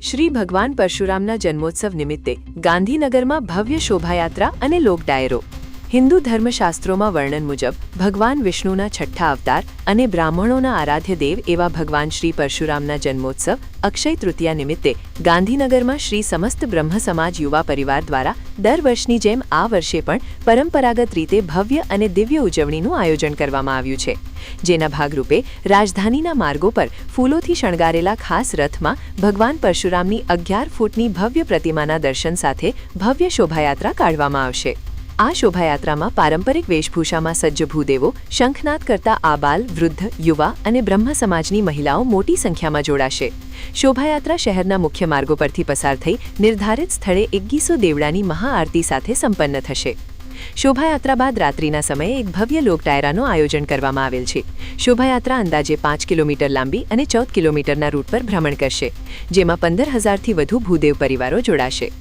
શ્રી ભગવાન પરશુરામના જન્મોત્સવ નિમિત્તે ગાંધીનગરમાં ભવ્ય શોભાયાત્રા અને લોક ડાયરો। હિન્દુ ધર્મશાસ્ત્રોમાં વર્ણન મુજબ ભગવાન વિષ્ણુના છઠ્ઠા અવતાર અને બ્રાહ્મણોના આરાધ્ય દેવ એવા ભગવાન શ્રી પરશુરામના જન્મોત્સવ અક્ષય તૃતીયા નિમિત્તે ગાંધીનગરમાં શ્રી સમસ્ત બ્રહ્મ સમાજ યુવા પરિવાર દ્વારા દર વર્ષની જેમ આ વર્ષે પણ પરંપરાગત રીતે ભવ્ય અને દિવ્ય ઉજવણીનું આયોજન કરવામાં આવ્યું છે, જેના ભાગરૂપે રાજધાનીના માર્ગો પર ફૂલોથી શણગારેલા ખાસ રથમાં ભગવાન પરશુરામની 11 ફૂટની ભવ્ય પ્રતિમાના દર્શન સાથે ભવ્ય શોભાયાત્રા કાઢવામાં આવશે। આ શોભાયાત્રામાં પારંપરિક વેશભૂષામાં સજ્જ ભૂદેવો, શંખનાદ કરતા આબાલ, વૃદ્ધ, યુવા અને બ્રહ્મ સમાજની મહિલાઓ મોટી સંખ્યામાં જોડાશે। શોભાયાત્રા શહેરના મુખ્ય માર્ગો પરથી પસાર થઈ નિર્ધારિત સ્થળે 2100 દેવડાની મહાઆરતી સાથે સંપન્ન થશે। શોભાયાત્રા બાદ રાત્રિના સમયે એક ભવ્ય લોક ડાયરાનું આયોજન કરવામાં આવેલ છે। શોભાયાત્રા અંદાજે 5 કિલોમીટર લાંબી અને 14 કિલોમીટરના રૂટ પર ભ્રમણ કરશે, જેમાં 15,000થી વધુ ભૂદેવ પરિવારો જોડાશે।